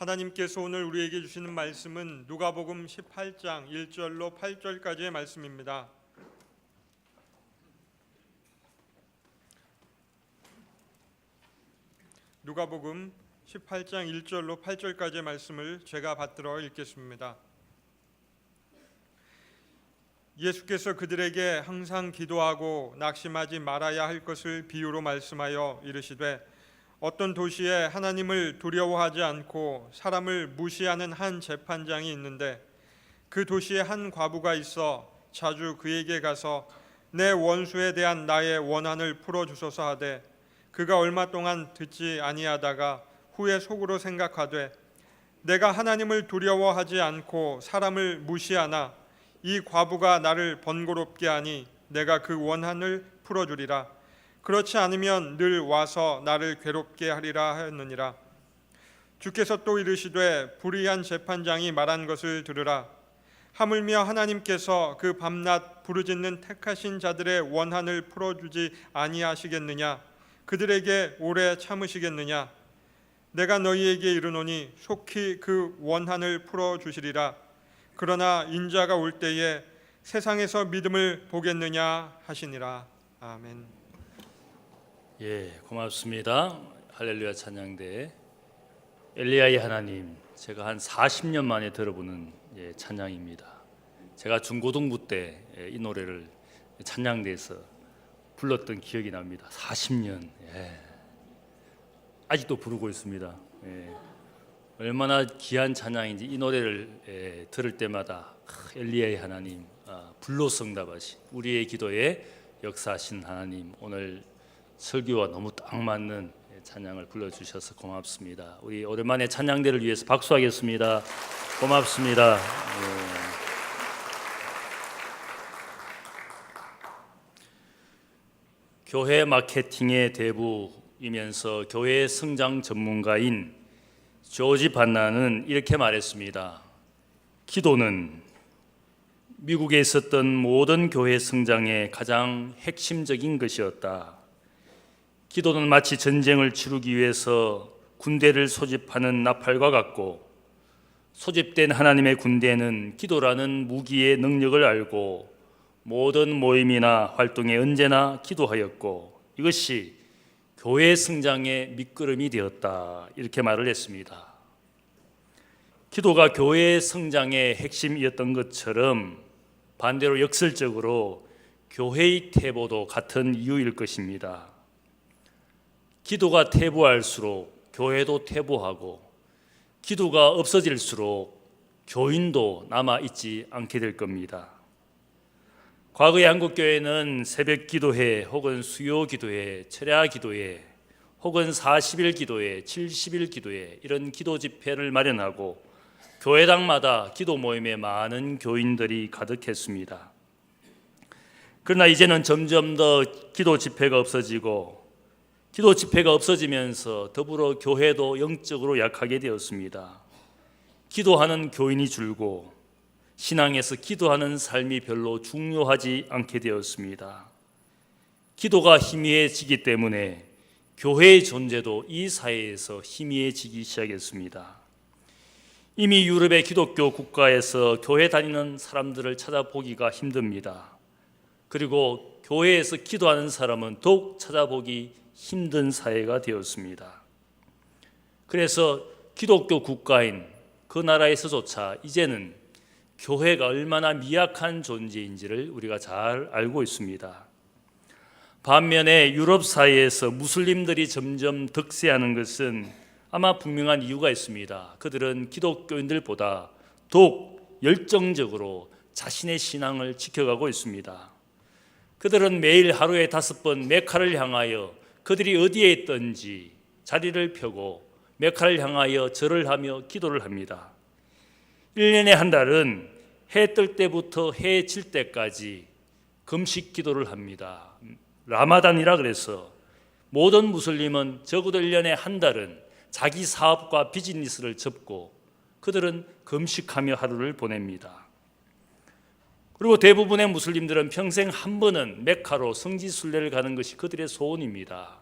하나님께서 오늘 우리에게 주시는 말씀은 누가복음 18장 1절로 8절까지의 말씀입니다. 누가복음 18장 1절로 8절까지의 말씀을 제가 받들어 읽겠습니다. 예수께서 그들에게 항상 기도하고 낙심하지 말아야 할 것을 비유로 말씀하여 이르시되, 어떤 도시에 하나님을 두려워하지 않고 사람을 무시하는 한 재판장이 있는데, 그 도시에 한 과부가 있어 자주 그에게 가서 내 원수에 대한 나의 원한을 풀어주소서 하되, 그가 얼마 동안 듣지 아니하다가 후에 속으로 생각하되, 내가 하나님을 두려워하지 않고 사람을 무시하나 이 과부가 나를 번거롭게 하니 내가 그 원한을 풀어주리라. 그렇지 않으면 늘 와서 나를 괴롭게 하리라 하였느니라. 주께서 또 이르시되, 불의한 재판장이 말한 것을 들으라. 하물며 하나님께서 그 밤낮 부르짖는 택하신 자들의 원한을 풀어주지 아니하시겠느냐? 그들에게 오래 참으시겠느냐? 내가 너희에게 이르노니 속히 그 원한을 풀어주시리라. 그러나 인자가 올 때에 세상에서 믿음을 보겠느냐 하시니라. 아멘. 고맙습니다. 할렐루야 찬양대. 엘리야의 하나님, 제가 한 40년 만에 들어보는 찬양입니다. 제가 중고등부 때 이 노래를 찬양대에서 불렀던 기억이 납니다. 40년. 아직도 부르고 있습니다. 얼마나 귀한 찬양인지 이 노래를 들을 때마다 엘리야의 하나님, 불로성답하신 우리의 기도에 역사하신 하나님, 오늘 설교와 너무 딱 맞는 찬양을 불러주셔서 고맙습니다. 우리 오랜만에 찬양대를 위해서 박수하겠습니다. 고맙습니다. 교회 마케팅의 대부이면서 교회 성장 전문가인 조지 반나는 이렇게 말했습니다. 기도는 미국에 있었던 모든 교회 성장의 가장 핵심적인 것이었다. 기도는 마치 전쟁을 치르기 위해서 군대를 소집하는 나팔과 같고, 소집된 하나님의 군대는 기도라는 무기의 능력을 알고 모든 모임이나 활동에 언제나 기도하였고, 이것이 교회 성장의 밑거름이 되었다. 이렇게 말을 했습니다. 기도가 교회 성장의 핵심이었던 것처럼 반대로 역설적으로 교회의 퇴보도 같은 이유일 것입니다. 기도가 퇴보할수록 교회도 퇴보하고, 기도가 없어질수록 교인도 남아있지 않게 될 겁니다. 과거의 한국교회는 새벽 기도회 혹은 수요 기도회, 철야 기도회 혹은 40일 기도회, 70일 기도회 이런 기도 집회를 마련하고 교회당마다 기도 모임에 많은 교인들이 가득했습니다. 그러나 이제는 점점 더 기도 집회가 없어지고, 기도 집회가 없어지면서 더불어 교회도 영적으로 약하게 되었습니다. 기도하는 교인이 줄고 신앙에서 기도하는 삶이 별로 중요하지 않게 되었습니다. 기도가 희미해지기 때문에 교회의 존재도 이 사회에서 희미해지기 시작했습니다. 이미 유럽의 기독교 국가에서 교회 다니는 사람들을 찾아보기가 힘듭니다. 그리고 교회에서 기도하는 사람은 더욱 찾아보기 힘든 사회가 되었습니다. 그래서 기독교 국가인 그 나라에서조차 이제는 교회가 얼마나 미약한 존재인지를 우리가 잘 알고 있습니다. 반면에 유럽 사회에서 무슬림들이 점점 득세하는 것은 아마 분명한 이유가 있습니다. 그들은 기독교인들보다 더욱 열정적으로 자신의 신앙을 지켜가고 있습니다. 그들은 매일 하루에 5번 메카를 향하여 그들이 어디에 있든지 자리를 펴고 메카를 향하여 절을 하며 기도를 합니다. 1년에 한 달은 해 뜰 때부터 해 질 때까지 금식 기도를 합니다. 라마단이라 그래서 모든 무슬림은 적어도 1년에 한 달은 자기 사업과 비즈니스를 접고 그들은 금식하며 하루를 보냅니다. 그리고 대부분의 무슬림들은 평생 한 번은 메카로 성지순례를 가는 것이 그들의 소원입니다.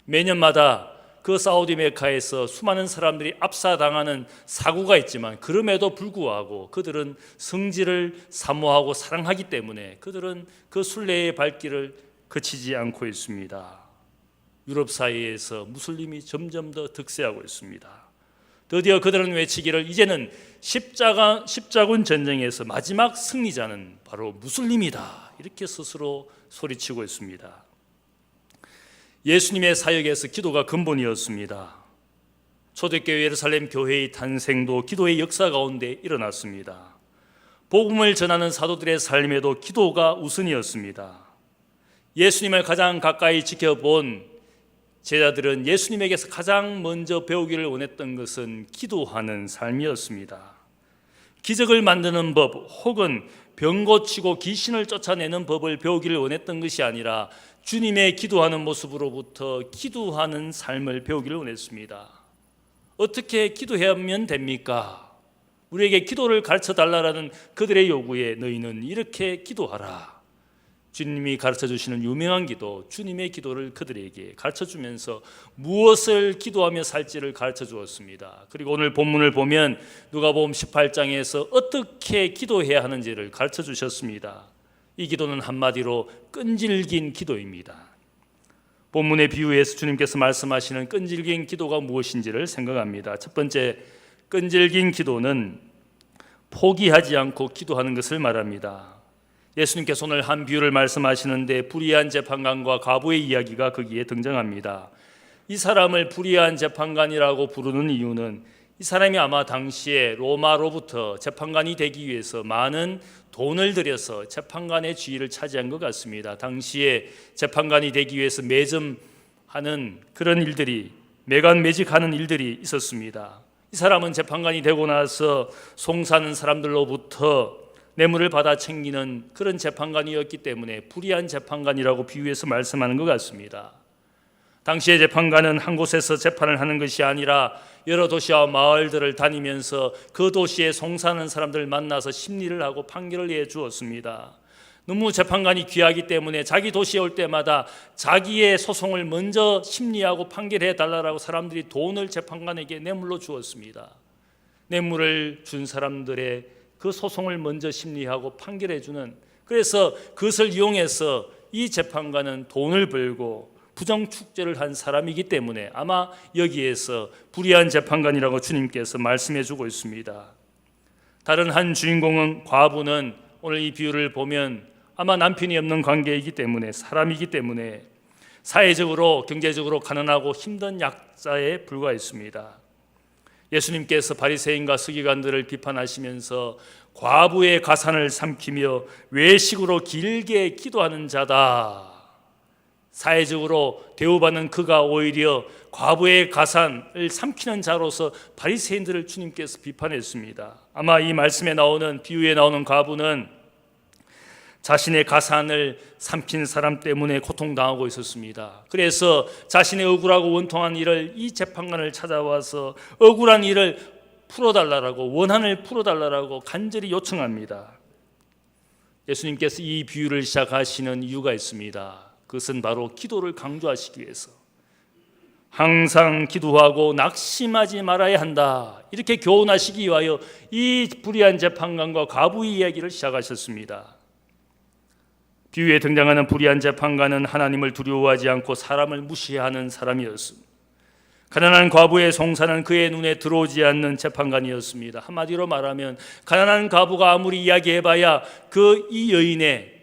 매년마다 그 사우디 메카에서 수많은 사람들이 압사당하는 사고가 있지만 그럼에도 불구하고 그들은 성지를 사모하고 사랑하기 때문에 그들은 그 순례의 발길을 그치지 않고 있습니다. 유럽 사회에서 무슬림이 점점 더 득세하고 있습니다. 드디어 그들은 외치기를 이제는 십자군 전쟁에서 마지막 승리자는 바로 무슬림이다, 이렇게 스스로 소리치고 있습니다. 예수님의 사역에서 기도가 근본이었습니다. 초대교회 예루살렘 교회의 탄생도 기도의 역사 가운데 일어났습니다. 복음을 전하는 사도들의 삶에도 기도가 우선이었습니다. 예수님을 가장 가까이 지켜본 제자들은 예수님에게서 가장 먼저 배우기를 원했던 것은 기도하는 삶이었습니다. 기적을 만드는 법 혹은 병 고치고 귀신을 쫓아내는 법을 배우기를 원했던 것이 아니라 주님의 기도하는 모습으로부터 기도하는 삶을 배우기를 원했습니다. 어떻게 기도하면 됩니까? 우리에게 기도를 가르쳐 달라라는 그들의 요구에 너희는 이렇게 기도하라. 주님이 가르쳐 주시는 유명한 기도, 주님의 기도를 그들에게 가르쳐 주면서 무엇을 기도하며 살지를 가르쳐 주었습니다. 그리고 오늘 본문을 보면 누가복음 18장에서 어떻게 기도해야 하는지를 가르쳐 주셨습니다. 이 기도는 한마디로 끈질긴 기도입니다. 본문의 비유에서 주님께서 말씀하시는 끈질긴 기도가 무엇인지를 생각합니다. 첫 번째, 끈질긴 기도는 포기하지 않고 기도하는 것을 말합니다. 예수님께서 오늘 한 비유를 말씀하시는데 불의한 재판관과 과부의 이야기가 거기에 등장합니다. 이 사람을 불의한 재판관이라고 부르는 이유는 이 사람이 아마 당시에 로마로부터 재판관이 되기 위해서 많은 돈을 들여서 재판관의 지위를 차지한 것 같습니다. 당시에 재판관이 되기 위해서 매점하는 그런 일들이, 매간매직하는 일들이 있었습니다. 이 사람은 재판관이 되고 나서 송사하는 사람들로부터 뇌물을 받아 챙기는 그런 재판관이었기 때문에 불의한 재판관이라고 비유해서 말씀하는 것 같습니다. 당시의 재판관은 한 곳에서 재판을 하는 것이 아니라 여러 도시와 마을들을 다니면서 그 도시에 송사하는 사람들을 만나서 심리를 하고 판결을 해 주었습니다. 너무 재판관이 귀하기 때문에 자기 도시에 올 때마다 자기의 소송을 먼저 심리하고 판결해 달라고 사람들이 돈을 재판관에게 뇌물로 주었습니다. 뇌물을 준 사람들의 그 소송을 먼저 심리하고 판결해 주는, 그래서 그것을 이용해서 이 재판관은 돈을 벌고 부정축제를 한 사람이기 때문에 아마 여기에서 불의한 재판관이라고 주님께서 말씀해 주고 있습니다. 다른 한 주인공은, 과부는 오늘 이 비유를 보면 아마 남편이 없는 관계이기 때문에, 사람이기 때문에 사회적으로 경제적으로 가난하고 힘든 약자에 불과했습니다. 예수님께서 바리새인과 서기관들을 비판하시면서 과부의 가산을 삼키며 외식으로 길게 기도하는 자다, 사회적으로 대우받는 그가 오히려 과부의 가산을 삼키는 자로서 바리새인들을 주님께서 비판했습니다. 아마 이 말씀에 나오는, 비유에 나오는 과부는 자신의 가산을 삼킨 사람 때문에 고통당하고 있었습니다. 그래서 자신의 억울하고 원통한 일을 이 재판관을 찾아와서 억울한 일을 풀어달라고, 원한을 풀어달라고 간절히 요청합니다. 예수님께서 이 비유를 시작하시는 이유가 있습니다. 그것은 바로 기도를 강조하시기 위해서, 항상 기도하고 낙심하지 말아야 한다, 이렇게 교훈하시기 위하여 이 불의한 재판관과 과부의 이야기를 시작하셨습니다. 비유에 등장하는 불의한 재판관은 하나님을 두려워하지 않고 사람을 무시하는 사람이었습니다. 가난한 과부의 송사는 그의 눈에 들어오지 않는 재판관이었습니다. 한마디로 말하면 가난한 과부가 아무리 이야기해봐야 이 여인의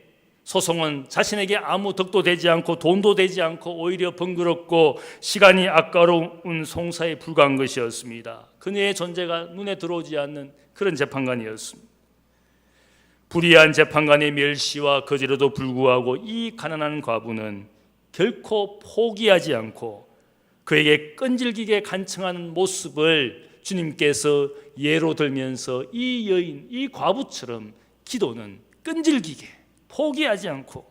소송은 자신에게 아무 덕도 되지 않고 돈도 되지 않고 오히려 번거롭고 시간이 아까운 송사에 불과한 것이었습니다. 그녀의 존재가 눈에 들어오지 않는 그런 재판관이었습니다. 불의한 재판관의 멸시와 거절에도 불구하고 이 가난한 과부는 결코 포기하지 않고 그에게 끈질기게 간청하는 모습을 주님께서 예로 들면서 이 여인, 이 과부처럼 기도는 끈질기게 포기하지 않고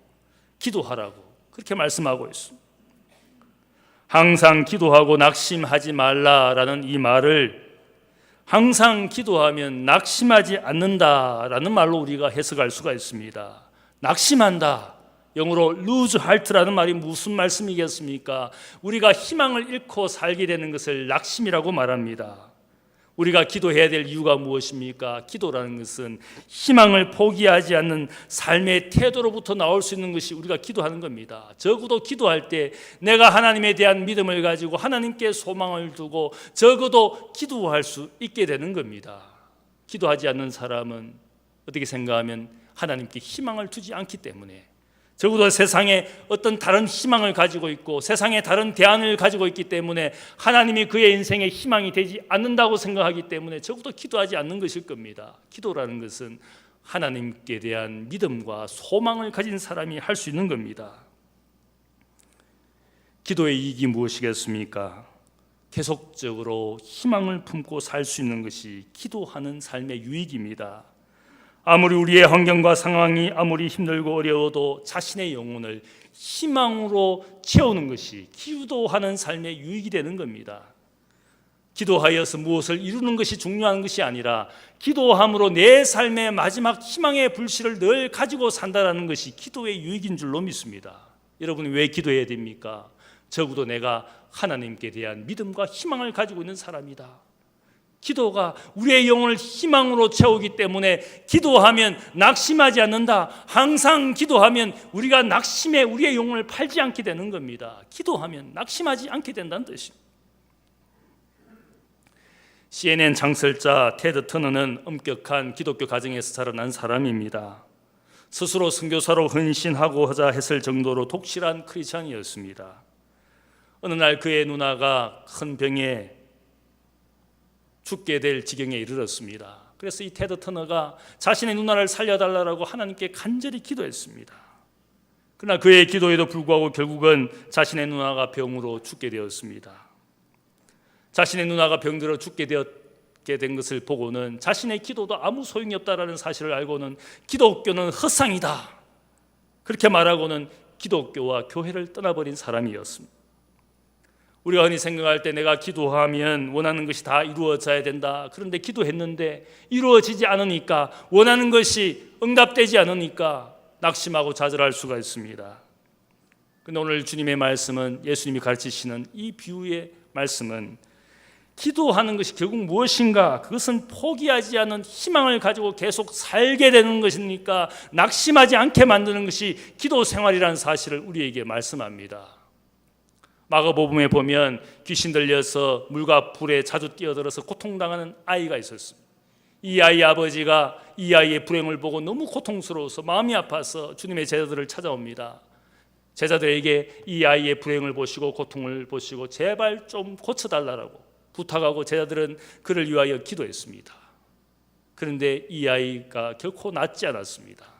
기도하라고 그렇게 말씀하고 있습니다. 항상 기도하고 낙심하지 말라라는 이 말을 항상 기도하면 낙심하지 않는다라는 말로 우리가 해석할 수가 있습니다. 낙심한다, 영어로 lose heart라는 말이 무슨 말씀이겠습니까? 우리가 희망을 잃고 살게 되는 것을 낙심이라고 말합니다. 우리가 기도해야 될 이유가 무엇입니까? 기도라는 것은 희망을 포기하지 않는 삶의 태도로부터 나올 수 있는 것이 우리가 기도하는 겁니다. 적어도 기도할 때 내가 하나님에 대한 믿음을 가지고 하나님께 소망을 두고 적어도 기도할 수 있게 되는 겁니다. 기도하지 않는 사람은 어떻게 생각하면 하나님께 희망을 두지 않기 때문에, 적어도 세상에 어떤 다른 희망을 가지고 있고 세상에 다른 대안을 가지고 있기 때문에 하나님이 그의 인생에 희망이 되지 않는다고 생각하기 때문에 적어도 기도하지 않는 것일 겁니다. 기도라는 것은 하나님께 대한 믿음과 소망을 가진 사람이 할 수 있는 겁니다. 기도의 이익이 무엇이겠습니까? 계속적으로 희망을 품고 살 수 있는 것이 기도하는 삶의 유익입니다. 아무리 우리의 환경과 상황이 아무리 힘들고 어려워도 자신의 영혼을 희망으로 채우는 것이 기도하는 삶의 유익이 되는 겁니다. 기도하여서 무엇을 이루는 것이 중요한 것이 아니라 기도함으로 내 삶의 마지막 희망의 불씨를 늘 가지고 산다는 것이 기도의 유익인 줄로 믿습니다. 여러분이 왜 기도해야 됩니까? 적어도 내가 하나님께 대한 믿음과 희망을 가지고 있는 사람이다. 기도가 우리의 영혼을 희망으로 채우기 때문에 기도하면 낙심하지 않는다. 항상 기도하면 우리가 낙심에 우리의 영혼을 팔지 않게 되는 겁니다. 기도하면 낙심하지 않게 된다는 뜻입니다. CNN 창설자 테드 터너는 엄격한 기독교 가정에서 자라난 사람입니다. 스스로 선교사로 헌신하고자 했을 정도로 독실한 크리스찬이었습니다. 어느 날 그의 누나가 큰 병에 죽게 될 지경에 이르렀습니다. 그래서 이 테드 터너가 자신의 누나를 살려달라고 하나님께 간절히 기도했습니다. 그러나 그의 기도에도 불구하고 결국은 자신의 누나가 병으로 죽게 되었습니다. 자신의 누나가 병들어 죽게 된 것을 보고는 자신의 기도도 아무 소용이 없다라는 사실을 알고는 기독교는 헛상이다, 그렇게 말하고는 기독교와 교회를 떠나버린 사람이었습니다. 우리가 흔히 생각할 때 내가 기도하면 원하는 것이 다 이루어져야 된다. 그런데 기도했는데 이루어지지 않으니까, 원하는 것이 응답되지 않으니까 낙심하고 좌절할 수가 있습니다. 그런데 오늘 주님의 말씀은, 예수님이 가르치시는 이 비유의 말씀은 기도하는 것이 결국 무엇인가? 그것은 포기하지 않은 희망을 가지고 계속 살게 되는 것이니까 낙심하지 않게 만드는 것이 기도 생활이라는 사실을 우리에게 말씀합니다. 마가복음에 보면 귀신 들려서 물과 불에 자주 뛰어들어서 고통당하는 아이가 있었습니다. 이 아이의 아버지가 이 아이의 불행을 보고 너무 고통스러워서 마음이 아파서 주님의 제자들을 찾아옵니다. 제자들에게 이 아이의 불행을 보시고 고통을 보시고 제발 좀 고쳐달라고 부탁하고 제자들은 그를 위하여 기도했습니다. 그런데 이 아이가 결코 낫지 않았습니다.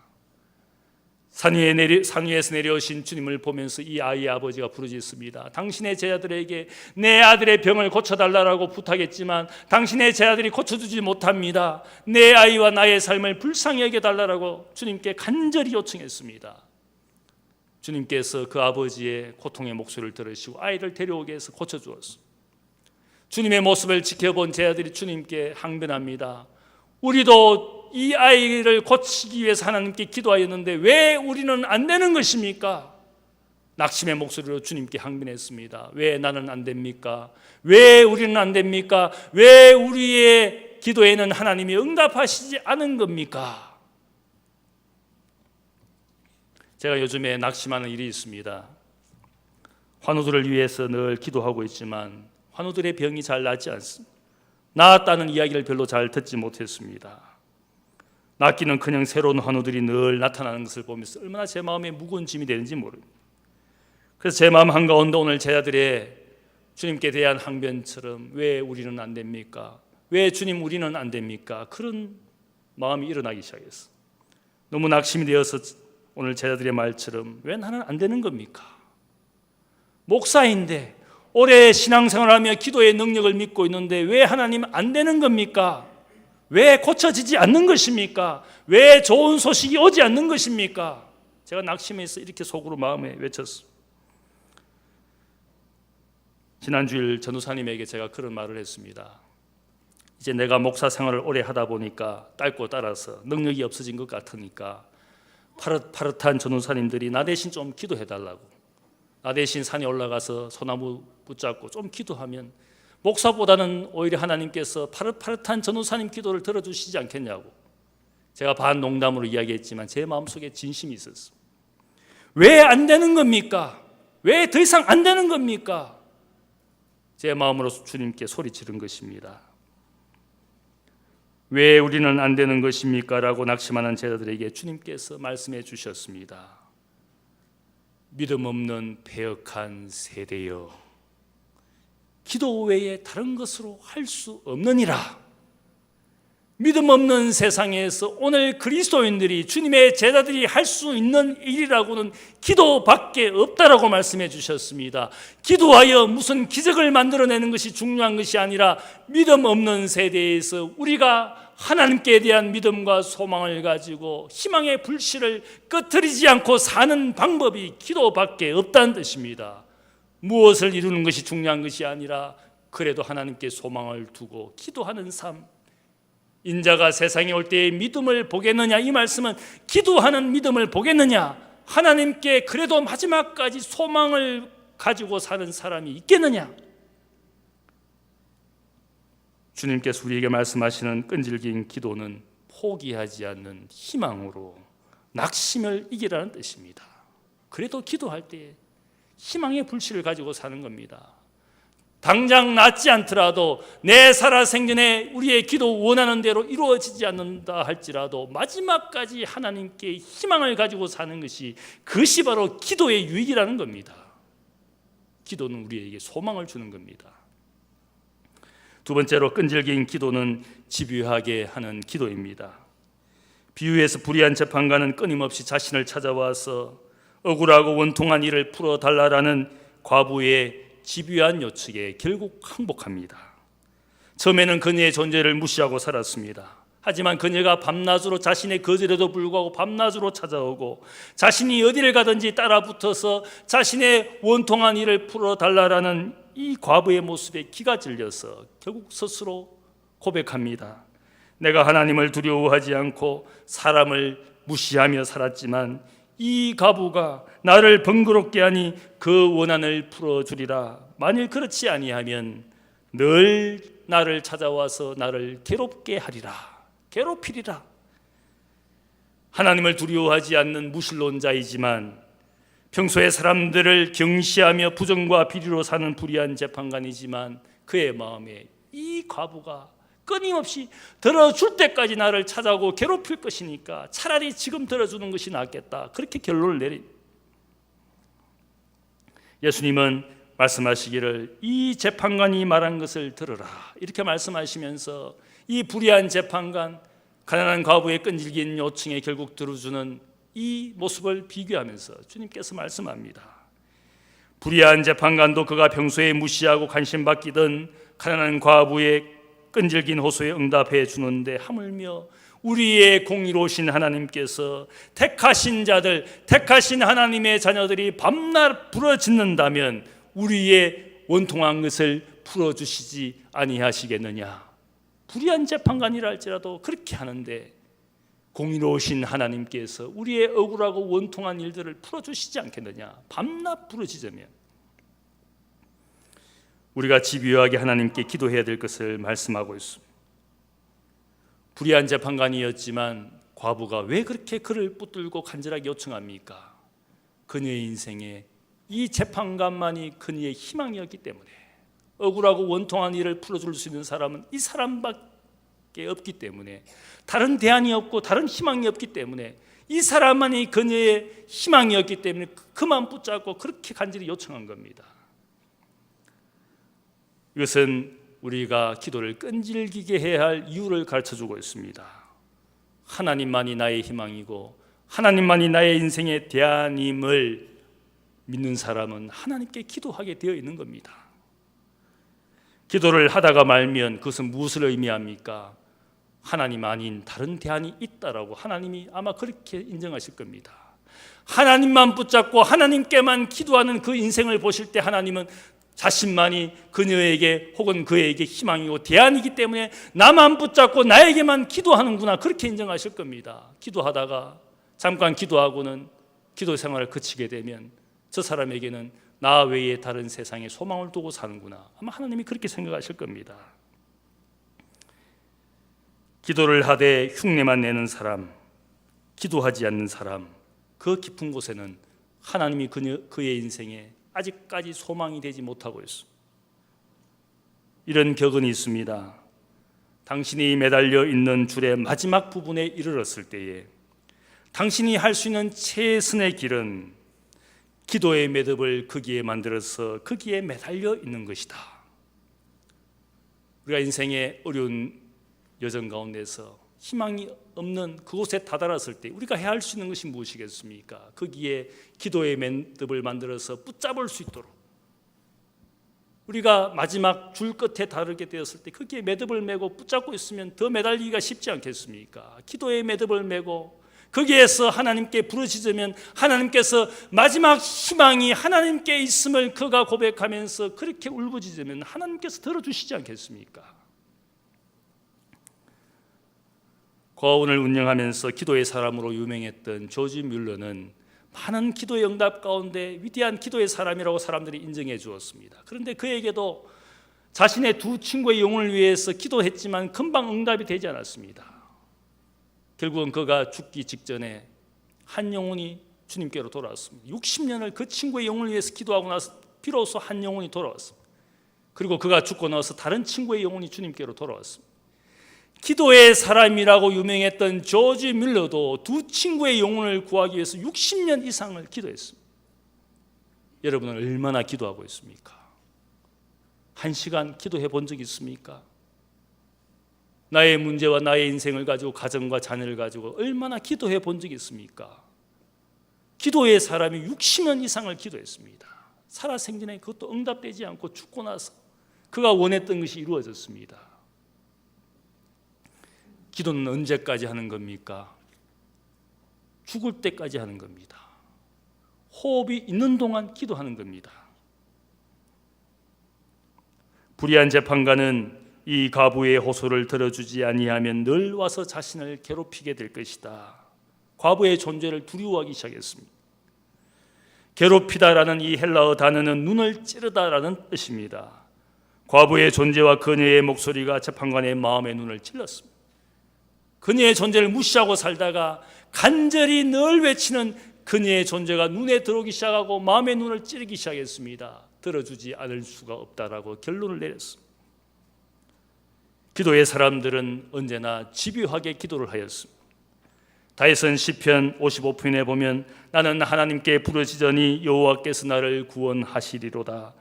산 위에서 내려오신 주님을 보면서 이 아이의 아버지가 부르짖습니다. 당신의 제자들에게 내 아들의 병을 고쳐달라고 부탁했지만 당신의 제자들이 고쳐주지 못합니다. 내 아이와 나의 삶을 불쌍히 여겨달라고 주님께 간절히 요청했습니다. 주님께서 그 아버지의 고통의 목소리를 들으시고 아이를 데려오게 해서 고쳐주었습니다. 주님의 모습을 지켜본 제자들이 주님께 항변합니다. 우리도 이 아이를 고치기 위해서 하나님께 기도하였는데 왜 우리는 안 되는 것입니까? 낙심의 목소리로 주님께 항변했습니다. 왜 나는 안 됩니까? 왜 우리는 안 됩니까? 왜 우리의 기도에는 하나님이 응답하시지 않은 겁니까? 제가 요즘에 낙심하는 일이 있습니다. 환우들을 위해서 늘 기도하고 있지만 환우들의 병이 잘 낫지 않습니다. 나았다는 이야기를 별로 잘 듣지 못했습니다. 낫기는커녕 새로운 환우들이 늘 나타나는 것을 보면서 얼마나 제 마음에 무거운 짐이 되는지 모릅니다. 그래서 제 마음 한가운데 오늘 제자들의 주님께 대한 항변처럼 왜 우리는 안 됩니까? 왜 주님 우리는 안 됩니까? 그런 마음이 일어나기 시작했어요. 너무 낙심이 되어서 오늘 제자들의 말처럼 왜 나는 안 되는 겁니까? 목사인데 오래 신앙생활하며 기도의 능력을 믿고 있는데 왜 하나님 안 되는 겁니까? 왜 고쳐지지 않는 것입니까? 왜 좋은 소식이 오지 않는 것입니까? 제가 낙심해서 이렇게 속으로 마음에 외쳤어요. 지난주일 전도사님에게 제가 그런 말을 했습니다. 이제 내가 목사 생활을 오래 하다 보니까 딸고 따라서 능력이 없어진 것 같으니까 파릇파릇한 전도사님들이 나 대신 좀 기도해달라고, 나 대신 산에 올라가서 소나무 붙잡고 좀 기도하면 목사보다는 오히려 하나님께서 파릇파릇한 전도사님 기도를 들어주시지 않겠냐고 제가 반농담으로 이야기했지만 제 마음속에 진심이 있었어. 왜 안 되는 겁니까? 왜 더 이상 안 되는 겁니까? 제 마음으로 주님께 소리 지른 것입니다. 왜 우리는 안 되는 것입니까? 라고 낙심하는 제자들에게 주님께서 말씀해 주셨습니다. 믿음 없는 패역한 세대여, 기도 외에 다른 것으로 할 수 없느니라. 믿음 없는 세상에서 오늘 그리스도인들이, 주님의 제자들이 할 수 있는 일이라고는 기도밖에 없다라고 말씀해 주셨습니다. 기도하여 무슨 기적을 만들어내는 것이 중요한 것이 아니라 믿음 없는 세대에서 우리가 하나님께 대한 믿음과 소망을 가지고 희망의 불씨를 꺼트리지 않고 사는 방법이 기도밖에 없다는 뜻입니다. 무엇을 이루는 것이 중요한 것이 아니라 그래도 하나님께 소망을 두고 기도하는 삶, 인자가 세상에 올 때의 믿음을 보겠느냐, 이 말씀은 기도하는 믿음을 보겠느냐, 하나님께 그래도 마지막까지 소망을 가지고 사는 사람이 있겠느냐. 주님께서 우리에게 말씀하시는 끈질긴 기도는 포기하지 않는 희망으로 낙심을 이기라는 뜻입니다. 그래도 기도할 때 희망의 불씨를 가지고 사는 겁니다. 당장 낫지 않더라도 내 살아생전에 우리의 기도 원하는 대로 이루어지지 않는다 할지라도 마지막까지 하나님께 희망을 가지고 사는 것이, 그것이 바로 기도의 유익이라는 겁니다. 기도는 우리에게 소망을 주는 겁니다. 두 번째로 끈질긴 기도는 집요하게 하는 기도입니다. 비유에서 불의한 재판관은 끊임없이 자신을 찾아와서 억울하고 원통한 일을 풀어달라라는 과부의 집요한 요청에 결국 항복합니다. 처음에는 그녀의 존재를 무시하고 살았습니다. 하지만 그녀가 밤낮으로 자신의 거절에도 불구하고 밤낮으로 찾아오고 자신이 어디를 가든지 따라붙어서 자신의 원통한 일을 풀어달라라는 이 과부의 모습에 기가 질려서 결국 스스로 고백합니다. 내가 하나님을 두려워하지 않고 사람을 무시하며 살았지만 이 과부가 나를 번거롭게 하니 그 원한을 풀어주리라. 만일 그렇지 아니하면 늘 나를 찾아와서 나를 괴롭게 하리라, 괴롭히리라. 하나님을 두려워하지 않는 무신론자이지만 평소에 사람들을 경시하며 부정과 비리로 사는 불의한 재판관이지만 그의 마음에 이 과부가 끊임없이 들어줄 때까지 나를 찾아오고 괴롭힐 것이니까 차라리 지금 들어주는 것이 낫겠다, 그렇게 결론을 내린. 예수님은 말씀하시기를 이 재판관이 말한 것을 들으라, 이렇게 말씀하시면서 이 불의한 재판관, 가난한 과부의 끈질긴 요청에 결국 들어주는 이 모습을 비교하면서 주님께서 말씀합니다. 불의한 재판관도 그가 평소에 무시하고 관심 받기던 가난한 과부의 끈질긴 호소에 응답해 주는데 하물며 우리의 공의로우신 하나님께서 택하신 자들, 택하신 하나님의 자녀들이 밤낮 부르짖는다면 우리의 원통한 것을 풀어주시지 아니하시겠느냐. 불의한 재판관이라 할지라도 그렇게 하는데 공의로우신 하나님께서 우리의 억울하고 원통한 일들을 풀어주시지 않겠느냐. 밤낮 부르짖으면 우리가 집요하게 하나님께 기도해야 될 것을 말씀하고 있습니다. 불의한 재판관이었지만 과부가 왜 그렇게 그를 붙들고 간절하게 요청합니까? 그녀의 인생에 이 재판관만이 그녀의 희망이었기 때문에, 억울하고 원통한 일을 풀어줄 수 있는 사람은 이 사람밖에 없기 때문에, 다른 대안이 없고 다른 희망이 없기 때문에 이 사람만이 그녀의 희망이었기 때문에 그만 붙잡고 그렇게 간절히 요청한 겁니다. 이것은 우리가 기도를 끈질기게 해야 할 이유를 가르쳐주고 있습니다. 하나님만이 나의 희망이고 하나님만이 나의 인생의 대안임을 믿는 사람은 하나님께 기도하게 되어 있는 겁니다. 기도를 하다가 말면 그것은 무엇을 의미합니까? 하나님 아닌 다른 대안이 있다라고 하나님이 아마 그렇게 인정하실 겁니다. 하나님만 붙잡고 하나님께만 기도하는 그 인생을 보실 때 하나님은 자신만이 그녀에게 혹은 그에게 희망이고 대안이기 때문에 나만 붙잡고 나에게만 기도하는구나, 그렇게 인정하실 겁니다. 기도하다가 잠깐 기도하고는 기도 생활을 그치게 되면 저 사람에게는 나 외에 다른 세상에 소망을 두고 사는구나. 아마 하나님이 그렇게 생각하실 겁니다. 기도를 하되 흉내만 내는 사람, 기도하지 않는 사람, 그 깊은 곳에는 하나님이 그의 인생에 아직까지 소망이 되지 못하고 있습니다. 이런 격언이 있습니다. 당신이 매달려 있는 줄의 마지막 부분에 이르렀을 때에 당신이 할 수 있는 최선의 길은 기도의 매듭을 거기에 만들어서 거기에 매달려 있는 것이다. 우리가 인생의 어려운 여정 가운데서 희망이 없는 그곳에 다다랐을 때 우리가 해야 할 수 있는 것이 무엇이겠습니까? 거기에 기도의 매듭을 만들어서 붙잡을 수 있도록, 우리가 마지막 줄 끝에 다르게 되었을 때 거기에 매듭을 메고 붙잡고 있으면 더 매달리기가 쉽지 않겠습니까? 기도의 매듭을 메고 거기에서 하나님께 부르짖으면 하나님께서 마지막 희망이 하나님께 있음을 그가 고백하면서 그렇게 울부짖으면 하나님께서 들어주시지 않겠습니까? 고아원을 운영하면서 기도의 사람으로 유명했던 조지 뮬러는 많은 기도의 응답 가운데 위대한 기도의 사람이라고 사람들이 인정해 주었습니다. 그런데 그에게도 자신의 두 친구의 영혼을 위해서 기도했지만 금방 응답이 되지 않았습니다. 결국은 그가 죽기 직전에 한 영혼이 주님께로 돌아왔습니다. 60년을 그 친구의 영혼을 위해서 기도하고 나서 비로소 한 영혼이 돌아왔습니다. 그리고 그가 죽고 나서 다른 친구의 영혼이 주님께로 돌아왔습니다. 기도의 사람이라고 유명했던 조지 밀러도 두 친구의 영혼을 구하기 위해서 60년 이상을 기도했습니다. 여러분은 얼마나 기도하고 있습니까? 1시간 기도해 본 적 있습니까? 나의 문제와 나의 인생을 가지고 가정과 자녀를 가지고 얼마나 기도해 본 적이 있습니까? 기도의 사람이 60년 이상을 기도했습니다. 살아생전에 그것도 응답되지 않고 죽고 나서 그가 원했던 것이 이루어졌습니다. 기도는 언제까지 하는 겁니까? 죽을 때까지 하는 겁니다. 호흡이 있는 동안 기도하는 겁니다. 불의한 재판관은 이 과부의 호소를 들어주지 아니하면 늘 와서 자신을 괴롭히게 될 것이다. 과부의 존재를 두려워하기 시작했습니다. 괴롭히다라는 이 헬라어 단어는 눈을 찌르다라는 뜻입니다. 과부의 존재와 그녀의 목소리가 재판관의 마음의 눈을 찔렀습니다. 그녀의 존재를 무시하고 살다가 간절히 늘 외치는 그녀의 존재가 눈에 들어오기 시작하고 마음의 눈을 찌르기 시작했습니다. 들어주지 않을 수가 없다라고 결론을 내렸습니다. 기도의 사람들은 언제나 집요하게 기도를 하였습니다. 다윗은 시편 55편에 보면 나는 하나님께 부르짖으니 여호와께서 나를 구원하시리로다.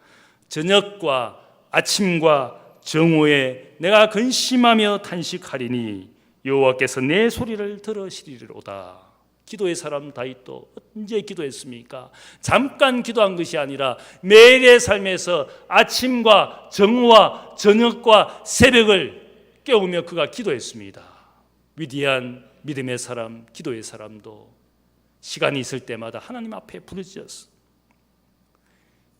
저녁과 아침과 정오에 내가 근심하며 탄식하리니 여호와께서 내 소리를 들으시리로다. 기도의 사람 다윗도 언제 기도했습니까? 잠깐 기도한 것이 아니라 매일의 삶에서 아침과 정오와 저녁과 새벽을 깨우며 그가 기도했습니다. 위대한 믿음의 사람, 기도의 사람도 시간이 있을 때마다 하나님 앞에 부르짖었어.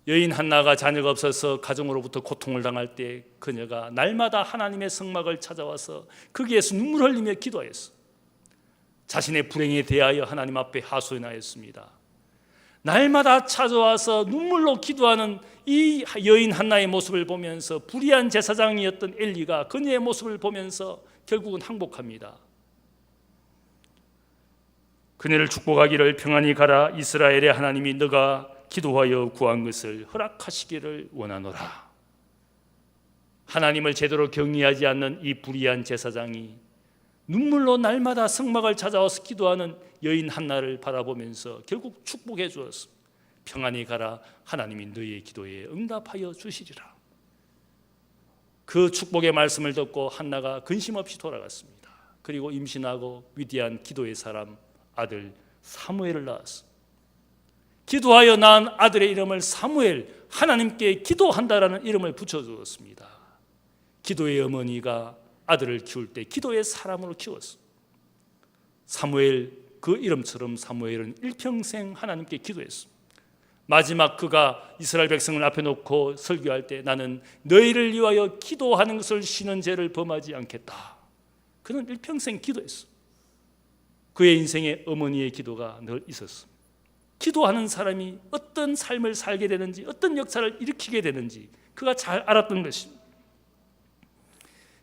여인 한나가 자녀가 없어서 가정으로부터 고통을 당할 때 그녀가 날마다 하나님의 성막을 찾아와서 거기에서 눈물 흘리며 기도했어. 자신의 불행에 대하여 하나님 앞에 하소연하였습니다. 날마다 찾아와서 눈물로 기도하는 이 여인 한나의 모습을 보면서 불의한 제사장이었던 엘리가 그녀의 모습을 보면서 결국은 항복합니다. 그녀를 축복하기를 평안히 가라. 이스라엘의 하나님이 너가 기도하여 구한 것을 허락하시기를 원하노라. 하나님을 제대로 경외하지 않는 이 불의한 제사장이 눈물로 날마다 성막을 찾아와서 기도하는 여인 한나를 바라보면서 결국 축복해 주었습니다. 평안히 가라. 하나님이 너의 기도에 응답하여 주시리라. 그 축복의 말씀을 듣고 한나가 근심 없이 돌아갔습니다. 그리고 임신하고 위대한 기도의 사람 아들 사무엘을 낳았습니다. 기도하여 낳은 아들의 이름을 사무엘, 하나님께 기도한다라는 이름을 붙여주었습니다. 기도의 어머니가 아들을 키울 때 기도의 사람으로 키웠습니다. 사무엘, 그 이름처럼 사무엘은 일평생 하나님께 기도했습니다. 마지막 그가 이스라엘 백성을 앞에 놓고 설교할 때 나는 너희를 위하여 기도하는 것을 쉬는 죄를 범하지 않겠다. 그는 일평생 기도했습니다. 그의 인생에 어머니의 기도가 늘 있었습니다. 기도하는 사람이 어떤 삶을 살게 되는지, 어떤 역사를 일으키게 되는지 그가 잘 알았던 것입니다.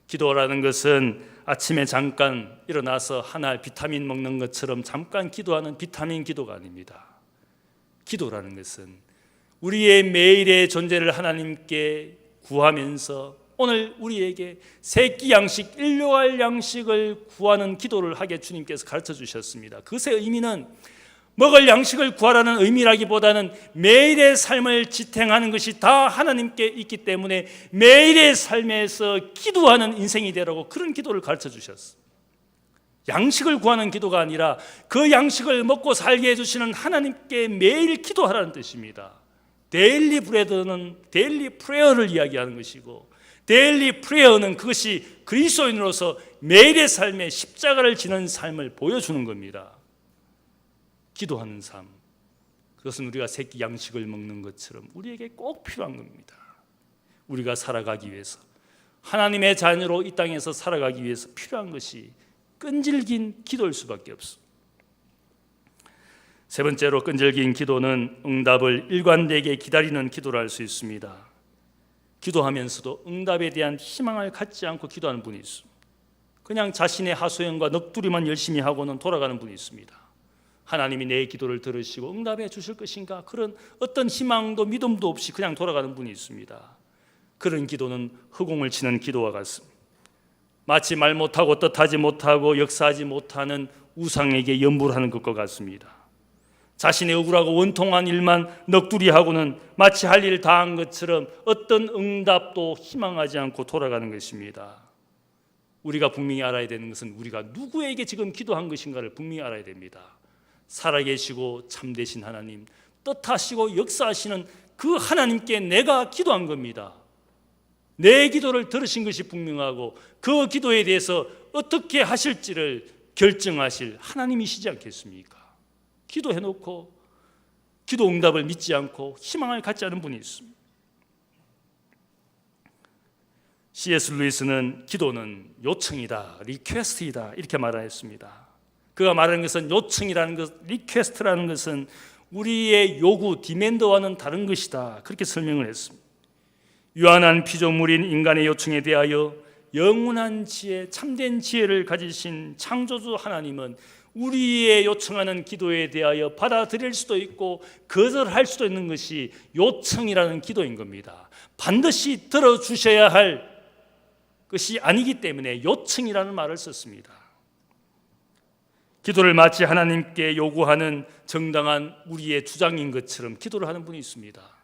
기도라는 것은 아침에 잠깐 일어나서 하나 비타민 먹는 것처럼 잠깐 기도하는 비타민 기도가 아닙니다. 기도라는 것은 우리의 매일의 존재를 하나님께 구하면서 오늘 우리에게 세끼 양식, 일용할 양식을 구하는 기도를 하게 주님께서 가르쳐 주셨습니다. 그것의 의미는 먹을 양식을 구하라는 의미라기보다는 매일의 삶을 지탱하는 것이 다 하나님께 있기 때문에 매일의 삶에서 기도하는 인생이 되라고 그런 기도를 가르쳐 주셨어요. 양식을 구하는 기도가 아니라 그 양식을 먹고 살게 해주시는 하나님께 매일 기도하라는 뜻입니다. 데일리 브레드는 데일리 프레어를 이야기하는 것이고, 데일리 프레어는 그것이 그리스도인으로서 매일의 삶에 십자가를 지는 삶을 보여주는 겁니다. 기도하는 삶, 그것은 우리가 새끼 양식을 먹는 것처럼 우리에게 꼭 필요한 겁니다. 우리가 살아가기 위해서, 하나님의 자녀로 이 땅에서 살아가기 위해서 필요한 것이 끈질긴 기도일 수밖에 없습니다. 세 번째로, 끈질긴 기도는 응답을 일관되게 기다리는 기도를 할 수 있습니다. 기도하면서도 응답에 대한 희망을 갖지 않고 기도하는 분이 있습니다. 그냥 자신의 하소연과 넋두리만 열심히 하고는 돌아가는 분이 있습니다. 하나님이 내 기도를 들으시고 응답해 주실 것인가, 그런 어떤 희망도 믿음도 없이 그냥 돌아가는 분이 있습니다. 그런 기도는 허공을 치는 기도와 같습니다. 마치 말 못하고 뜻하지 못하고 역사하지 못하는 우상에게 염불 하는 것과 같습니다. 자신의 억울하고 원통한 일만 넋두리하고는 마치 할 일 다 한 것처럼 어떤 응답도 희망하지 않고 돌아가는 것입니다. 우리가 분명히 알아야 되는 것은 우리가 누구에게 지금 기도한 것인가를 분명히 알아야 됩니다. 살아계시고 참되신 하나님, 뜻하시고 역사하시는 그 하나님께 내가 기도한 겁니다. 내 기도를 들으신 것이 분명하고 그 기도에 대해서 어떻게 하실지를 결정하실 하나님이시지 않겠습니까? 기도해놓고 기도 응답을 믿지 않고 희망을 갖지 않은 분이 있습니다. C.S. 루이스는 기도는 요청이다, 리퀘스트이다, 이렇게 말했습니다. 그가 말하는 것은 요청이라는 것, 리퀘스트라는 것은 우리의 요구, 디맨드와는 다른 것이다, 그렇게 설명을 했습니다. 유한한 피조물인 인간의 요청에 대하여 영원한 지혜, 참된 지혜를 가지신 창조주 하나님은 우리의 요청하는 기도에 대하여 받아들일 수도 있고 거절할 수도 있는 것이 요청이라는 기도인 겁니다. 반드시 들어주셔야 할 것이 아니기 때문에 요청이라는 말을 썼습니다. 기도를 마치 하나님께 요구하는 정당한 우리의 주장인 것처럼 기도를 하는 분이 있습니다.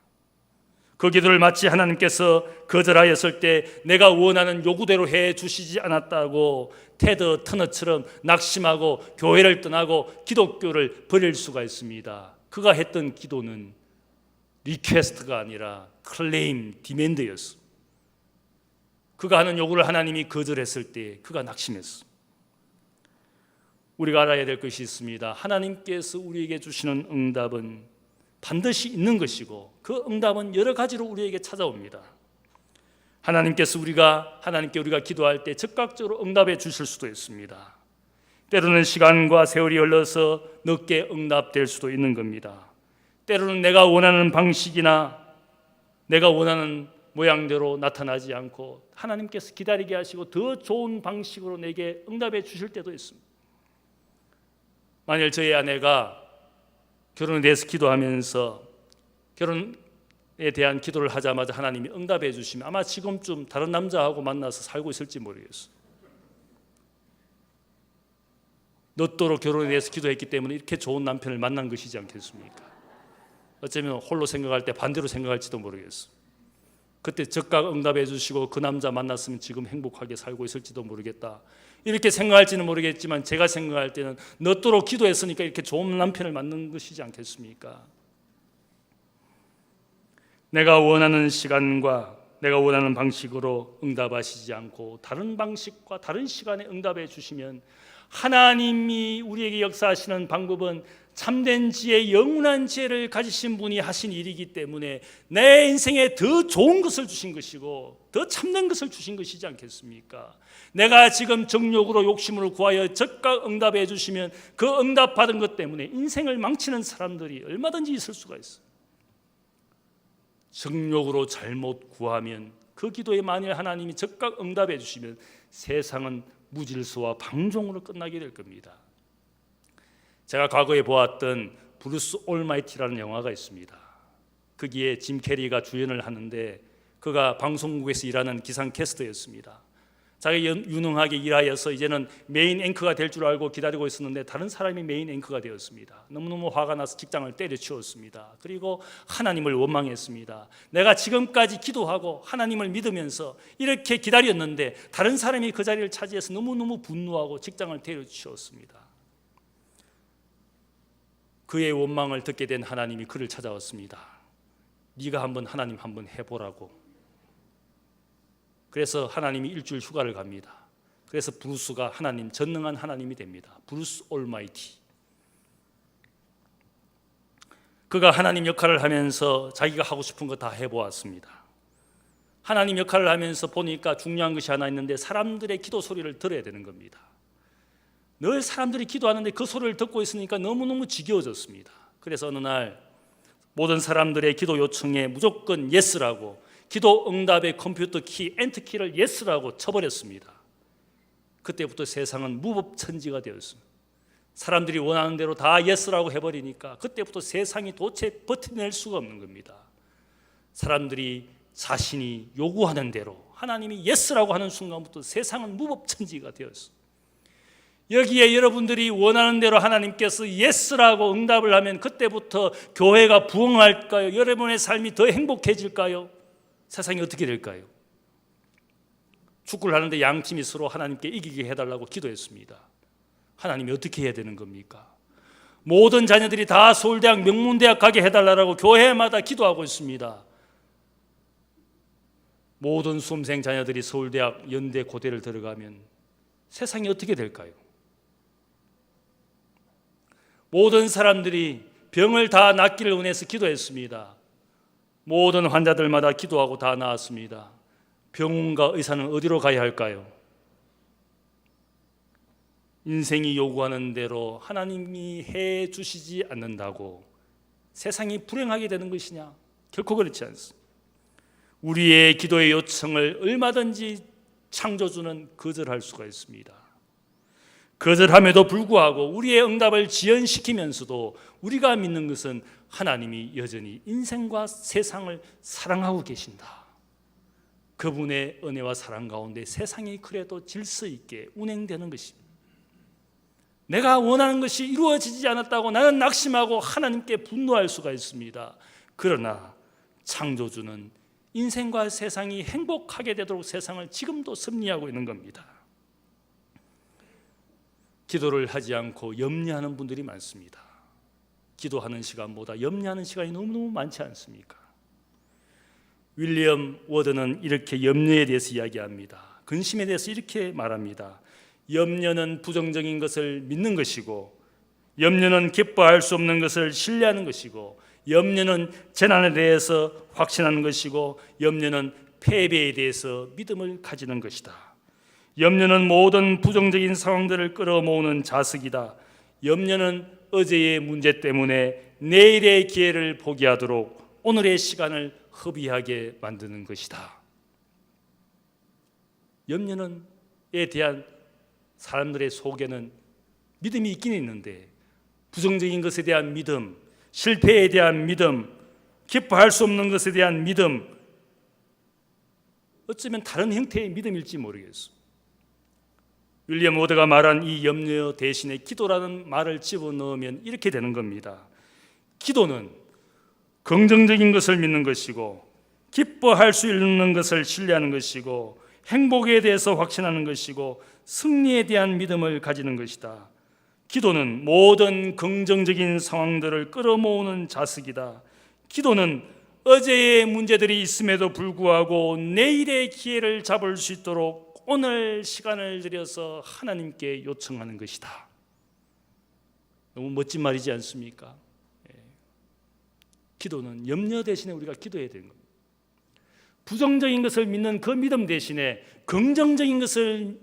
그 기도를 마치 하나님께서 거절하였을 때 내가 원하는 요구대로 해 주시지 않았다고 테드 터너처럼 낙심하고 교회를 떠나고 기독교를 버릴 수가 있습니다. 그가 했던 기도는 리퀘스트가 아니라 클레임, 디맨드였어. 그가 하는 요구를 하나님이 거절했을 때 그가 낙심했어. 우리가 알아야 될 것이 있습니다. 하나님께서 우리에게 주시는 응답은 반드시 있는 것이고 그 응답은 여러 가지로 우리에게 찾아옵니다. 하나님께 우리가 기도할 때 즉각적으로 응답해 주실 수도 있습니다. 때로는 시간과 세월이 흘러서 늦게 응답될 수도 있는 겁니다. 때로는 내가 원하는 방식이나 내가 원하는 모양대로 나타나지 않고 하나님께서 기다리게 하시고 더 좋은 방식으로 내게 응답해 주실 때도 있습니다. 만일 저희 아내가 결혼에 대해서 기도하면서 결혼에 대한 기도를 하자마자 하나님이 응답해 주시면 아마 지금쯤 다른 남자하고 만나서 살고 있을지 모르겠어요. 늦도록 결혼에 대해서 기도했기 때문에 이렇게 좋은 남편을 만난 것이지 않겠습니까? 어쩌면 홀로 생각할 때 반대로 생각할지도 모르겠어요. 그때 즉각 응답해 주시고 그 남자 만났으면 지금 행복하게 살고 있을지도 모르겠다, 이렇게 생각할지는 모르겠지만 제가 생각할 때는 늦도록 기도했으니까 이렇게 좋은 남편을 만난 것이지 않겠습니까? 내가 원하는 시간과 내가 원하는 방식으로 응답하시지 않고 다른 방식과 다른 시간에 응답해 주시면 하나님이 우리에게 역사하시는 방법은 참된 지혜, 영원한 지혜를 가지신 분이 하신 일이기 때문에 내 인생에 더 좋은 것을 주신 것이고 더 참된 것을 주신 것이지 않겠습니까? 내가 지금 정욕으로 욕심으로 구하여 즉각 응답해 주시면 그 응답받은 것 때문에 인생을 망치는 사람들이 얼마든지 있을 수가 있어요. 정욕으로 잘못 구하면 그 기도에 만일 하나님이 즉각 응답해 주시면 세상은 무질서와 방종으로 끝나게 될 겁니다. 제가 과거에 보았던 브루스 올마이티라는 영화가 있습니다. 거기에 짐 캐리가 주연을 하는데 그가 방송국에서 일하는 기상캐스터였습니다. 자기가 유능하게 일하여서 이제는 메인 앵커가 될 줄 알고 기다리고 있었는데 다른 사람이 메인 앵커가 되었습니다. 너무너무 화가 나서 직장을 때려치웠습니다. 그리고 하나님을 원망했습니다. 내가 지금까지 기도하고 하나님을 믿으면서 이렇게 기다렸는데 다른 사람이 그 자리를 차지해서 너무너무 분노하고 직장을 때려치웠습니다. 그의 원망을 듣게 된 하나님이 그를 찾아왔습니다. 네가 하나님 한번 해보라고. 그래서 하나님이 일주일 휴가를 갑니다. 그래서 브루스가 전능한 하나님이 됩니다. 브루스 올마이티. 그가 하나님 역할을 하면서 자기가 하고 싶은 거 다 해보았습니다. 하나님 역할을 하면서 보니까 중요한 것이 하나 있는데 사람들의 기도 소리를 들어야 되는 겁니다. 늘 사람들이 기도하는데 그 소리를 듣고 있으니까 너무너무 지겨워졌습니다. 그래서 어느 날 모든 사람들의 기도 요청에 무조건 예스라고 기도 응답의 컴퓨터 키 엔터키를 예스라고 쳐버렸습니다. 그때부터 세상은 무법천지가 되었습니다. 사람들이 원하는 대로 다 예스라고 해버리니까 그때부터 세상이 도대체 버텨낼 수가 없는 겁니다. 사람들이 자신이 요구하는 대로 하나님이 예스라고 하는 순간부터 세상은 무법천지가 되었습니다. 여기에 여러분들이 원하는 대로 하나님께서 예스라고 응답을 하면 그때부터 교회가 부흥할까요? 여러분의 삶이 더 행복해질까요? 세상이 어떻게 될까요? 축구를 하는데 양팀이 서로 하나님께 이기게 해달라고 기도했습니다. 하나님이 어떻게 해야 되는 겁니까? 모든 자녀들이 다 서울대학 명문대학 가게 해달라고 교회마다 기도하고 있습니다. 모든 수험생 자녀들이 서울대학 연대 고대를 들어가면 세상이 어떻게 될까요? 모든 사람들이 병을 다 낫기를 원해서 기도했습니다. 모든 환자들마다 기도하고 다 나았습니다. 병원과 의사는 어디로 가야 할까요? 인생이 요구하는 대로 하나님이 해 주시지 않는다고 세상이 불행하게 되는 것이냐? 결코 그렇지 않습니다. 우리의 기도의 요청을 얼마든지 창조주는 거절할 수가 있습니다. 거절함에도 불구하고 우리의 응답을 지연시키면서도 우리가 믿는 것은 하나님이 여전히 인생과 세상을 사랑하고 계신다. 그분의 은혜와 사랑 가운데 세상이 그래도 질서 있게 운행되는 것입니다. 내가 원하는 것이 이루어지지 않았다고 나는 낙심하고 하나님께 분노할 수가 있습니다. 그러나 창조주는 인생과 세상이 행복하게 되도록 세상을 지금도 섭리하고 있는 겁니다. 기도를 하지 않고 염려하는 분들이 많습니다. 기도하는 시간보다 염려하는 시간이 너무너무 많지 않습니까? 윌리엄 워드는 이렇게 염려에 대해서 이야기합니다. 근심에 대해서 이렇게 말합니다. 염려는 부정적인 것을 믿는 것이고, 염려는 기뻐할 수 없는 것을 신뢰하는 것이고, 염려는 재난에 대해서 확신하는 것이고, 염려는 패배에 대해서 믿음을 가지는 것이다. 염려는 모든 부정적인 상황들을 끌어모으는 자석이다. 염려는 어제의 문제 때문에 내일의 기회를 포기하도록 오늘의 시간을 허비하게 만드는 것이다. 염려에 대한 사람들의 속에는 믿음이 있긴 있는데 부정적인 것에 대한 믿음, 실패에 대한 믿음, 기뻐할 수 없는 것에 대한 믿음, 어쩌면 다른 형태의 믿음일지 모르겠어. 윌리엄 워드가 말한 이 염려 대신에 기도라는 말을 집어넣으면 이렇게 되는 겁니다. 기도는 긍정적인 것을 믿는 것이고, 기뻐할 수 있는 것을 신뢰하는 것이고, 행복에 대해서 확신하는 것이고, 승리에 대한 믿음을 가지는 것이다. 기도는 모든 긍정적인 상황들을 끌어모으는 자석이다. 기도는 어제의 문제들이 있음에도 불구하고 내일의 기회를 잡을 수 있도록 오늘 시간을 들여서 하나님께 요청하는 것이다. 너무 멋진 말이지 않습니까? 기도는 염려 대신에 우리가 기도해야 되는 겁니다. 부정적인 것을 믿는 그 믿음 대신에 긍정적인 것에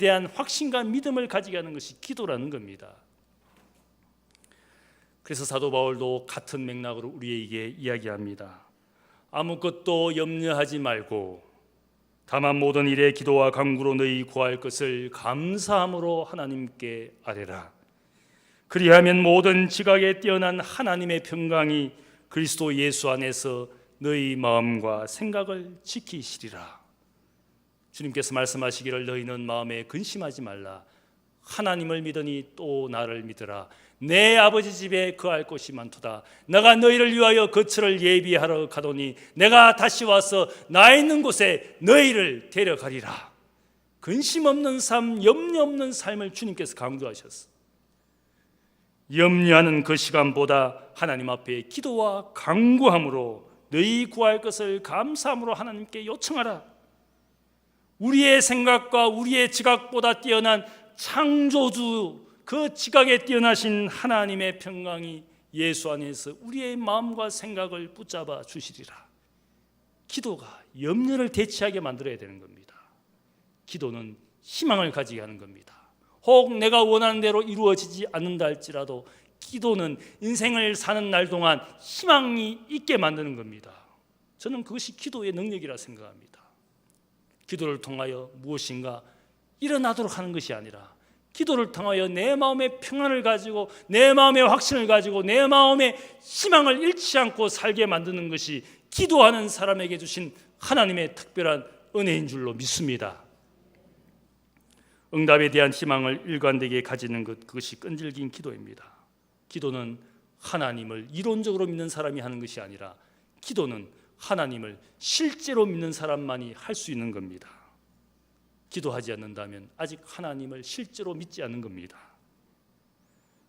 대한 확신과 믿음을 가지게 하는 것이 기도라는 겁니다. 그래서 사도 바울도 같은 맥락으로 우리에게 이야기합니다. 아무것도 염려하지 말고 다만 모든 일에 기도와 간구로 너희 구할 것을 감사함으로 하나님께 아뢰라. 그리하면 모든 지각에 뛰어난 하나님의 평강이 그리스도 예수 안에서 너희 마음과 생각을 지키시리라. 주님께서 말씀하시기를 너희는 마음에 근심하지 말라. 하나님을 믿으니 또 나를 믿으라. 내 아버지 집에 거할 곳이 많도다. 내가 너희를 위하여 거처를 예비하러 가더니 내가 다시 와서 나 있는 곳에 너희를 데려가리라. 근심 없는 삶, 염려 없는 삶을 주님께서 강조하셨어. 염려하는 그 시간보다 하나님 앞에 기도와 간구함으로 너희 구할 것을 감사함으로 하나님께 요청하라. 우리의 생각과 우리의 지각보다 뛰어난 창조주, 그 지각에 뛰어나신 하나님의 평강이 예수 안에서 우리의 마음과 생각을 붙잡아 주시리라. 기도가 염려를 대체하게 만들어야 되는 겁니다. 기도는 희망을 가지게 하는 겁니다. 혹 내가 원하는 대로 이루어지지 않는다 할지라도 기도는 인생을 사는 날 동안 희망이 있게 만드는 겁니다. 저는 그것이 기도의 능력이라 생각합니다. 기도를 통하여 무엇인가 일어나도록 하는 것이 아니라 기도를 통하여 내 마음의 평안을 가지고 내 마음의 확신을 가지고 내 마음의 희망을 잃지 않고 살게 만드는 것이 기도하는 사람에게 주신 하나님의 특별한 은혜인 줄로 믿습니다. 응답에 대한 희망을 일관되게 가지는 것, 그것이 끈질긴 기도입니다. 기도는 하나님을 이론적으로 믿는 사람이 하는 것이 아니라 기도는 하나님을 실제로 믿는 사람만이 할 수 있는 겁니다. 기도하지 않는다면 아직 하나님을 실제로 믿지 않는 겁니다.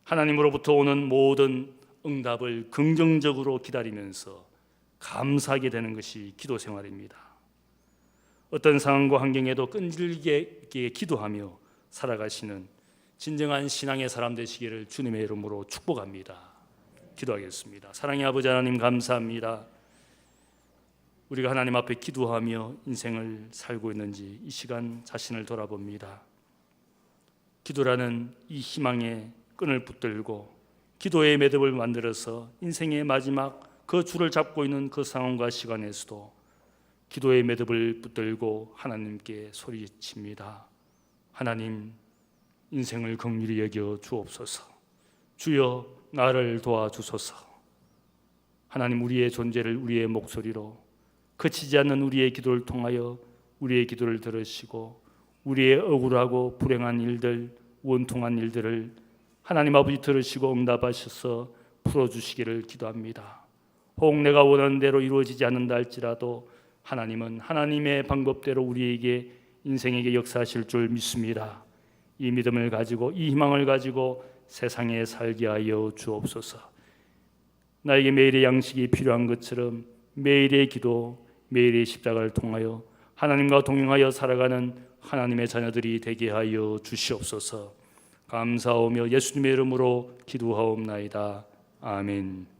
하나님으로부터 오는 모든 응답을 긍정적으로 기다리면서 감사하게 되는 것이 기도 생활입니다. 어떤 상황과 환경에도 끈질기게 기도하며 살아가시는 진정한 신앙의 사람 되시기를 주님의 이름으로 축복합니다. 기도하겠습니다. 사랑의 아버지 하나님, 감사합니다. 우리가 하나님 앞에 기도하며 인생을 살고 있는지 이 시간 자신을 돌아봅니다. 기도라는 이 희망의 끈을 붙들고 기도의 매듭을 만들어서 인생의 마지막 그 줄을 잡고 있는 그 상황과 시간에서도 기도의 매듭을 붙들고 하나님께 소리칩니다. 하나님, 인생을 긍휼히 여겨 주옵소서. 주여, 나를 도와주소서. 하나님, 우리의 존재를 우리의 목소리로 그치지 않는 우리의 기도를 통하여 우리의 기도를 들으시고 우리의 억울하고 불행한 일들, 원통한 일들을 하나님 아버지 들으시고 응답하셔서 풀어주시기를 기도합니다. 혹 내가 원하는 대로 이루어지지 않는다 할지라도 하나님은 하나님의 방법대로 우리에게 인생에게 역사하실 줄 믿습니다. 이 믿음을 가지고 이 희망을 가지고 세상에 살게 하여 주옵소서. 나에게 매일의 양식이 필요한 것처럼 매일의 기도, 매일의 십자가를 통하여 하나님과 동행하여 살아가는 하나님의 자녀들이 되게 하여 주시옵소서. 감사하며 예수님의 이름으로 기도하옵나이다. 아멘.